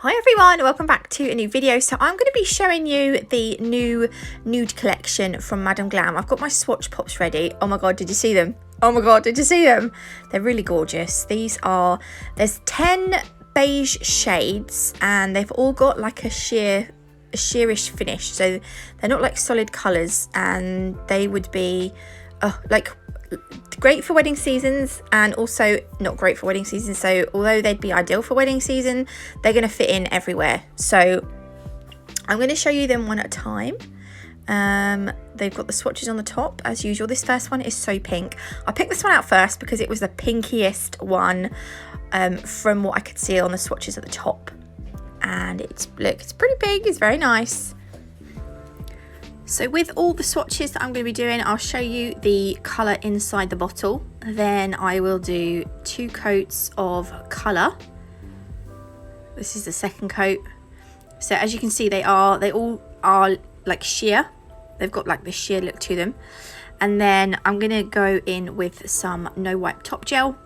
Hi everyone, welcome back to a new video. So I'm going to be showing you the new nude collection from Madam Glam. I've got my swatch pops ready. Oh my god, did you see them? Oh my god, did you see them? They're really gorgeous. There's 10 beige shades and they've all got like a sheerish finish. So they're not like solid colours, and they would be like great for wedding seasons and also not great for wedding season. So although they'd be ideal for wedding season, they're going to fit in everywhere. So I'm going to show you them one at a time. They've got the swatches on the top as usual. This first one is so pink. I picked this one out first because it was the pinkiest one from what I could see on the swatches at the top, and it's pretty big. It's very nice. So with all the swatches that I'm going to be doing, I'll show you the colour inside the bottle. Then I will do 2 coats of colour. This is the second coat. So as you can see, they all are like sheer. They've got like the sheer look to them. And then I'm going to go in with some no wipe top gel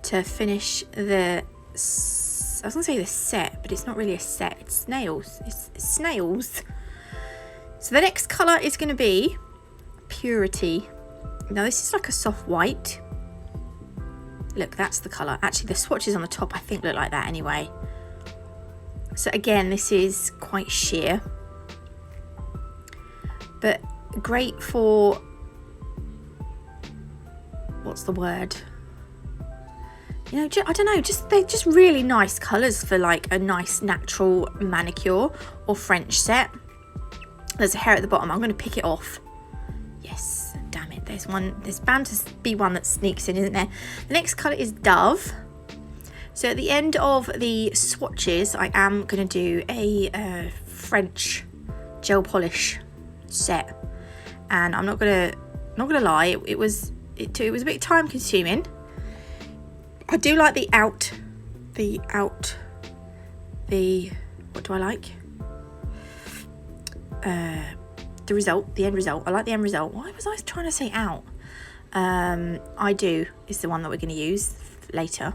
to finish the, I was going to say the set, but it's not really a set. It's snails. It's snails. So the next colour is going to be Purity. Now this is like a soft white. Look, that's the colour. Actually, the swatches on the top I think look like that anyway. So again, this is quite sheer, but great for, what's the word? You know, I don't know, they're just really nice colours for like a nice natural manicure or French set. There's a hair at the bottom. I'm going to pick it off. Yes, damn it. There's bound to be one that sneaks in, isn't there? The next colour is Dove. So at the end of the swatches, I am going to do a French gel polish set, and I'm not gonna lie, it was a bit time consuming. I do like the what do I like? The end result. I like the end result. Why was I trying to say out? I do is the one that we're going to use later.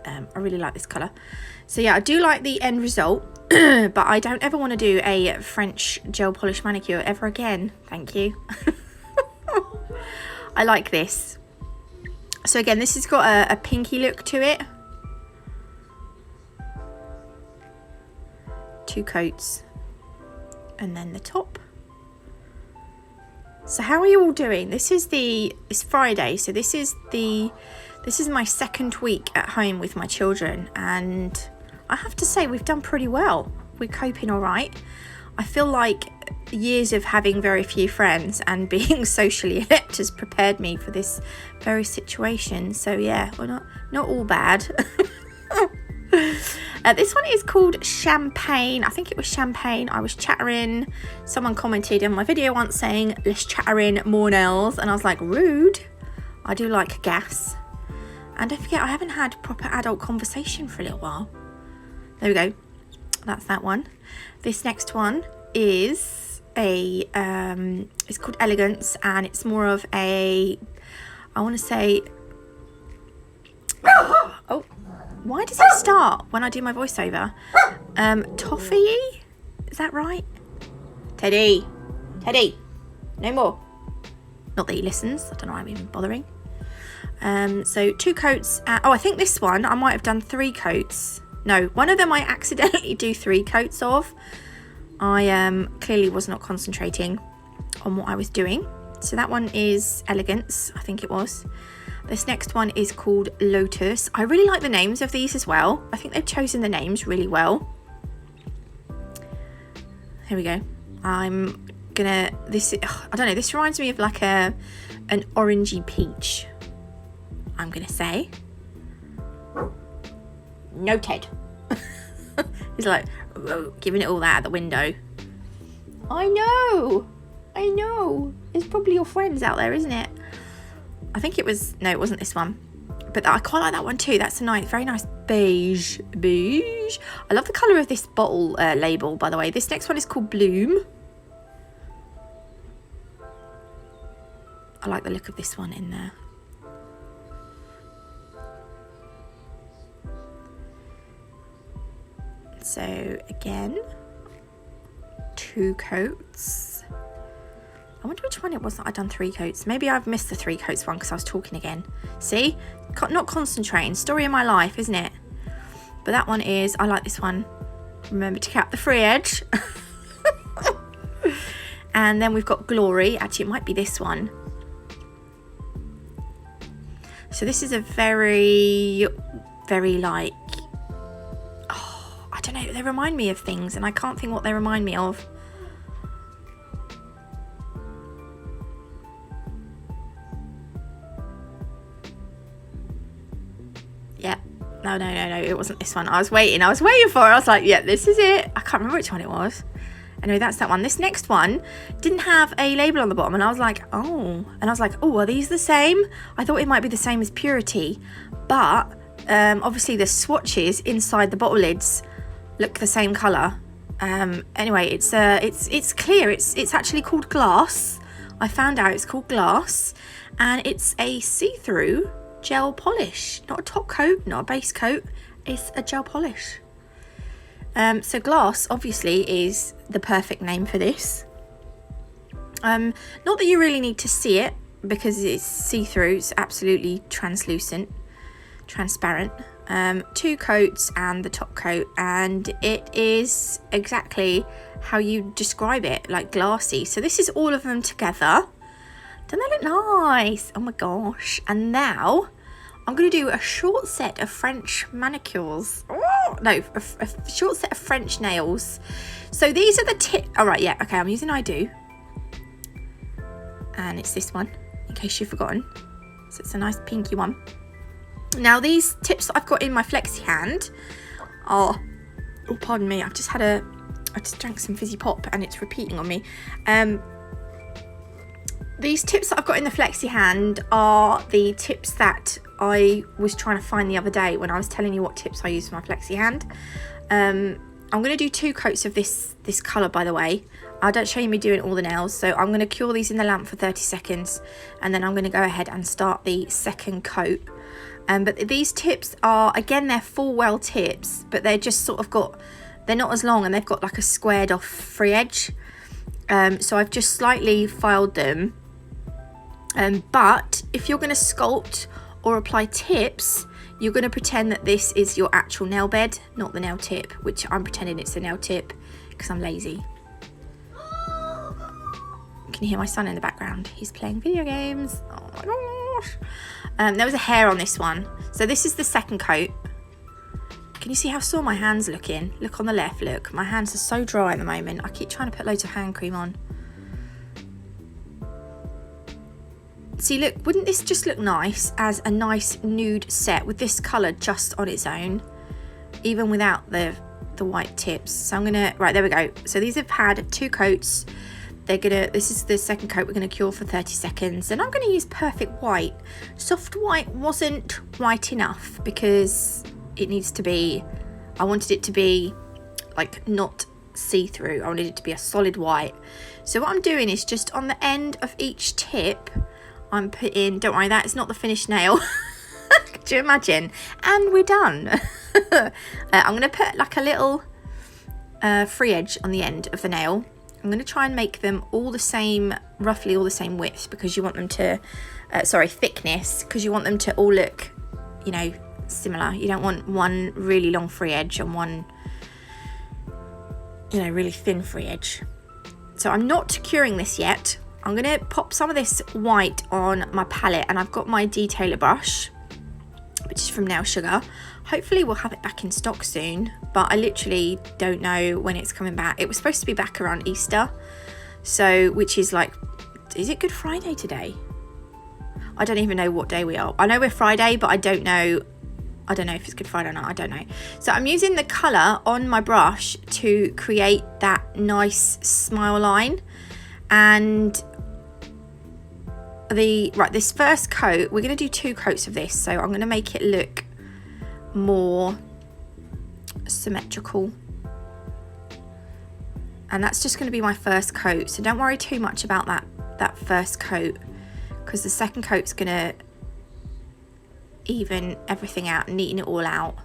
I really like this colour. So yeah, I do like the end result, but I don't ever want to do a French gel polish manicure ever again. Thank you. I like this. So again, this has got a pinky look to it. 2 coats. And then the top. So how are you all doing? It's Friday, so this is my second week at home with my children, and I have to say we've done pretty well. We're coping all right. I feel like years of having very few friends and being socially inept has prepared me for this very situation. So yeah, we're not all bad. This one is called Champagne. I think it was Champagne. I was chattering. Someone commented on my video once saying, let's chattering more nails. And I was like, rude. I do like gas. And don't forget, I haven't had proper adult conversation for a little while. There we go. That's that one. This next one is it's called Elegance, and it's more of a, I want to say, oh, why does it start when I do my voiceover? Toffee? Is that right? Teddy, no more. Not that he listens. I don't know why I'm even bothering. So 2 coats. I think this one I might have done 3 coats. No, one of them I accidentally do 3 coats of. I clearly was not concentrating on what I was doing. So that one is Elegance, I think it was. This next one is called Lotus. I really like the names of these as well. I think they've chosen the names really well. Here we go. I don't know, this reminds me of like an orangey peach, I'm gonna say. Noted. He's like giving it all that at the window. I know. It's probably your friends out there, isn't it? I think it was, no, it wasn't this one, but I quite like that one too. That's a nice, very nice beige. I love the colour of this bottle label, by the way. This next one is called Bloom. I like the look of this one in there. So again, 2 coats. I wonder which one it was that I'd done 3 coats. Maybe I've missed the 3 coats one because I was talking again. See, not concentrating. Story of my life, isn't it? But that one is, I like this one. Remember to cap the free edge. And then we've got Glory. Actually, it might be this one. So this is a very, very like, oh, I don't know. They remind me of things and I can't think what they remind me of. Yeah. No, it wasn't this one. I was waiting for it. I was like, yeah, this is it. I can't remember which one it was. Anyway, that's that one. This next one didn't have a label on the bottom, and I was like, oh. And I was like, oh, are these the same? I thought it might be the same as Purity, but obviously the swatches inside the bottle lids look the same colour. Anyway, it's clear. It's actually called Glass. I found out it's called Glass, and it's a see-through gel polish. Not a top coat, not a base coat. It's a gel polish. So Glass obviously is the perfect name for this. Not that you really need to see it because it's see-through, it's absolutely transparent. 2 coats and the top coat, and it is exactly how you describe it, like glassy. So this is all of them together. Don't they look nice? Oh my gosh. And now I'm going to do a short set of French manicures. Oh, no, a short set of French nails. So these are the tips. All right, yeah, okay, I'm using I Do. And it's this one, in case you've forgotten. So it's a nice pinky one. Now, these tips that I've got in my flexi hand are... Oh, pardon me, I just drank some fizzy pop and it's repeating on me. These tips that I've got in the flexi hand are the tips that I was trying to find the other day when I was telling you what tips I use for my flexi hand. I'm going to do 2 coats of this colour, by the way. I don't show you me doing all the nails, so I'm going to cure these in the lamp for 30 seconds and then I'm going to go ahead and start the second coat. But these tips are, again, they're full well tips, but they're just sort of they're not as long and they've got like a squared off free edge. So I've just slightly filed them. But if you're going to sculpt or apply tips, you're going to pretend that this is your actual nail bed, not the nail tip, which I'm pretending it's the nail tip because I'm lazy. Can you hear my son in the background? He's playing video games. Oh my gosh. There was a hair on this one. So this is the second coat. Can you see how sore my hands are looking? Look on the left, look. My hands are so dry at the moment. I keep trying to put loads of hand cream on. See, look, wouldn't this just look nice as a nice nude set with this colour just on its own, even without the white tips? So I'm gonna, right, there we go. So these have had 2 coats. This is the second coat. We're gonna cure for 30 seconds, and I'm gonna use Perfect White. Soft white wasn't white enough because it needs to be, I wanted it to be like not see-through. I wanted it to be a solid white. So what I'm doing is just on the end of each tip, I'm putting, don't worry, that is not the finished nail. Could you imagine? And we're done. I'm going to put like a little free edge on the end of the nail. I'm going to try and make them all the same, roughly all the same width, because you want them to, thickness, because you want them to all look, you know, similar. You don't want one really long free edge and one, you know, really thin free edge. So I'm not curing this yet. I'm going to pop some of this white on my palette, and I've got my detailer brush, which is from Nail Sugar. Hopefully we'll have it back in stock soon, but I literally don't know when it's coming back. It was supposed to be back around Easter, so, which is like, is it Good Friday today? I don't even know what day we are. I know we're Friday, but I don't know if it's Good Friday or not. I don't know. So I'm using the colour on my brush to create that nice smile line. And this first coat, we're going to do 2 coats of this, so I'm going to make it look more symmetrical, and that's just going to be my first coat. So don't worry too much about that first coat, because the second coat's going to even everything out, neaten it all out.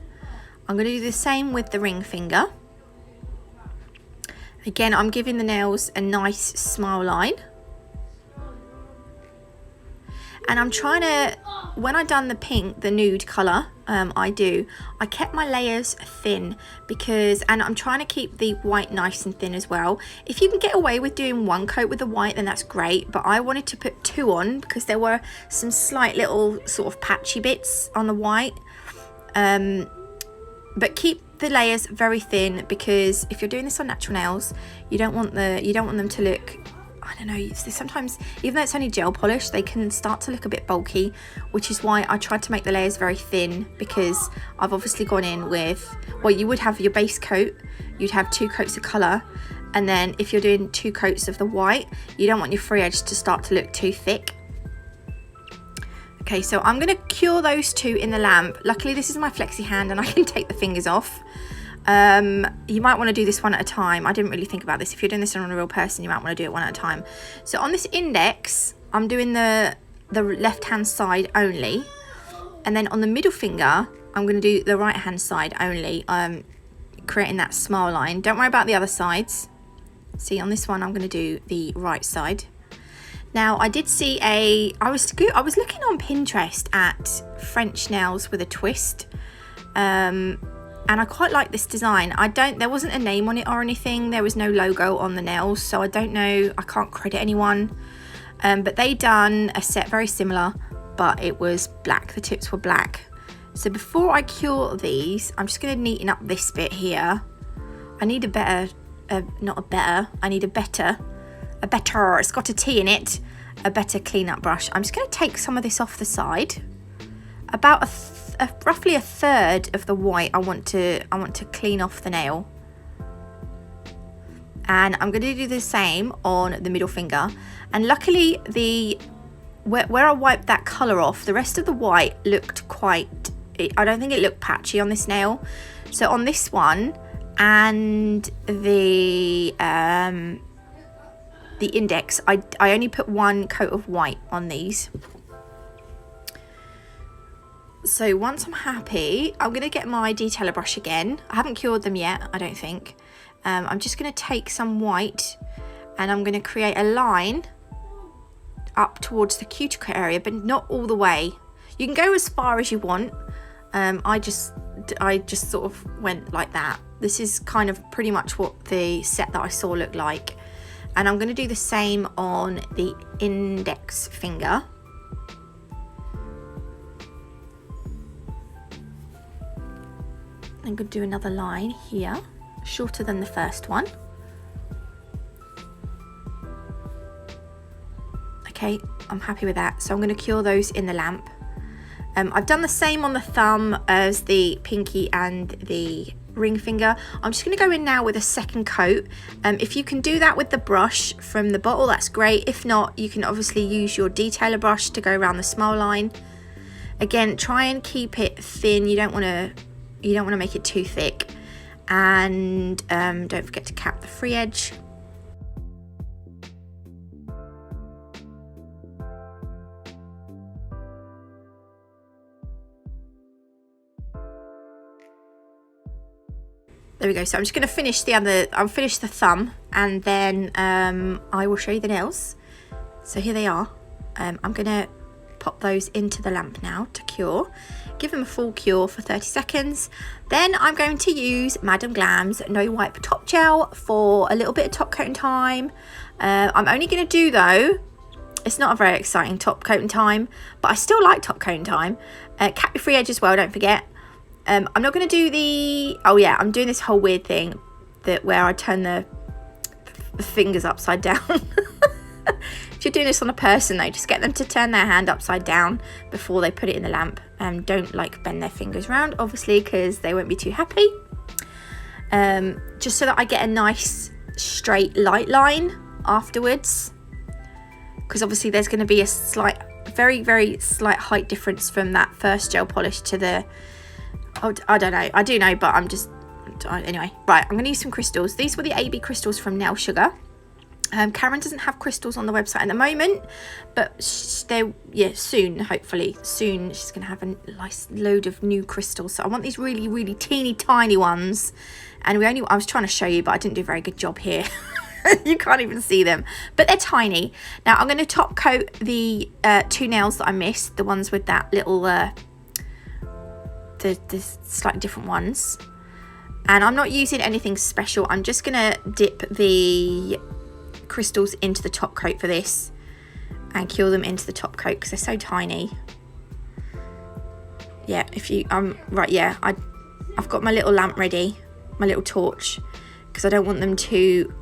I'm going to do the same with the ring finger. Again, I'm giving the nails a nice smile line. And I'm trying to, when I done the pink, the nude colour, I kept my layers thin because, and I'm trying to keep the white nice and thin as well. If you can get away with doing one coat with the white, then that's great. But I wanted to put 2 on because there were some slight little sort of patchy bits on the white. But keep the layers very thin because if you're doing this on natural nails, you don't want them to look, I don't know, sometimes even though it's only gel polish, they can start to look a bit bulky, which is why I tried to make the layers very thin, because I've obviously gone in with, well, you would have your base coat, you'd have 2 coats of colour, and then if you're doing 2 coats of the white, you don't want your free edge to start to look too thick. Okay, so I'm going to cure those 2 in the lamp. Luckily this is my flexi hand and I can take the fingers off. You might want to do this one at a time. I didn't really think about this. If you're doing this on a real person, you might want to do it one at a time. So on this index, I'm doing the left hand side only, and then on the middle finger, I'm going to do the right hand side only, creating that smile line. Don't worry about the other sides. See, on this one, I'm going to do the right side. Now, I did see I was looking on Pinterest at French nails with a twist. And I quite like this design. There wasn't a name on it or anything. There was no logo on the nails, so I don't know, I can't credit anyone. But they done a set very similar, but it was black. The tips were black. So before I cure these, I'm just going to neaten up this bit here. I need a better, I need a better, it's got a T in it, a better clean-up brush. I'm just going to take some of this off the side. About roughly a third of the white I want to clean off the nail, and I'm going to do the same on the middle finger. And luckily where I wiped that colour off, the rest of the white looked quite, I don't think it looked patchy on this nail. So on this one and the index, I only put 1 coat of white on these. So once I'm happy, I'm going to get my detailer brush again. I haven't cured them yet, I don't think. I'm just going to take some white and I'm going to create a line up towards the cuticle area, but not all the way. You can go as far as you want. I just sort of went like that. This is kind of pretty much what the set that I saw looked like. And I'm going to do the same on the index finger. I'm going to do another line here, shorter than the first one. Okay, I'm happy with that. So I'm going to cure those in the lamp. I've done the same on the thumb as the pinky and the ring finger. I'm just going to go in now with a second coat. If you can do that with the brush from the bottle, that's great. If not, you can obviously use your detailer brush to go around the smile line. Again, try and keep it thin. You don't want to make it too thick, and don't forget to cap the free edge. There we go. So I'm just going to finish I'll finish the thumb, and then I will show you the nails. So here they are. I'm going to pop those into the lamp now to cure. Give them a full cure for 30 seconds. Then I'm going to use Madam Glam's No Wipe Top Gel for a little bit of top coating time. I'm only going to do, though, it's not a very exciting top coating time, but I still like top coating time. Cap your free edge as well, don't forget. I'm not going to do the, oh yeah, I'm doing this whole weird thing where I turn the fingers upside down. If you're doing this on a person, though, just get them to turn their hand upside down before they put it in the lamp. Don't like bend their fingers around, obviously, because they won't be too happy. Just so that I get a nice straight light line afterwards, because obviously there's going to be a slight, very, very slight height difference from that first gel polish to the, oh, I don't know, I do know, but I'm just, anyway. Right, I'm going to use some crystals. These were the AB crystals from Nail Sugar. Karen doesn't have crystals on the website at the moment, but soon, hopefully soon, she's gonna have a nice load of new crystals. So I want these really, really teeny tiny ones, and I was trying to show you, but I didn't do a very good job here. You can't even see them, but they're tiny. Now I'm going to top coat the 2 nails that I missed, the ones with that little the slightly different ones, and I'm not using anything special. I'm just going to dip the crystals into the top coat for this and cure them into the top coat because they're so tiny. Yeah, if you right, yeah, I've got my little lamp ready, my little torch, because I don't want them to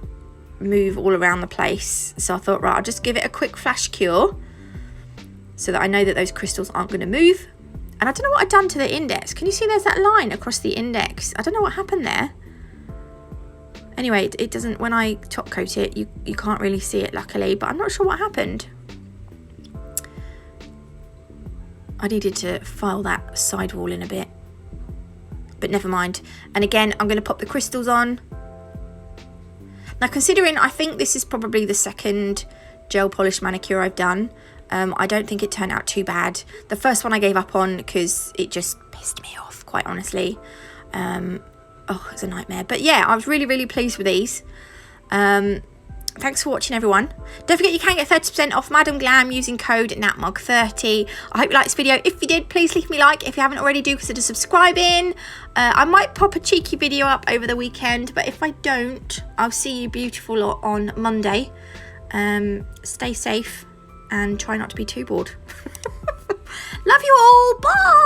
move all around the place. So I thought, right, I'll just give it a quick flash cure so that I know that those crystals aren't going to move. And I don't know what I've done to the index. Can you see there's that line across the index? I don't know what happened there. Anyway, it doesn't, when I top coat it, you can't really see it luckily, but I'm not sure what happened. I needed to file that sidewall in a bit, but never mind. And again, I'm going to pop the crystals on. Now, considering I think this is probably the second gel polish manicure I've done, I don't think it turned out too bad. The first one I gave up on because it just pissed me off, quite honestly. Oh, it's a nightmare. But yeah, I was really, really pleased with these. Thanks for watching, everyone. Don't forget you can get 30% off Madam Glam using code NatMog30. I hope you liked this video. If you did, please leave me a like. If you haven't already, do consider subscribing. I might pop a cheeky video up over the weekend, but if I don't, I'll see you beautiful on Monday. Stay safe and try not to be too bored. Love you all. Bye.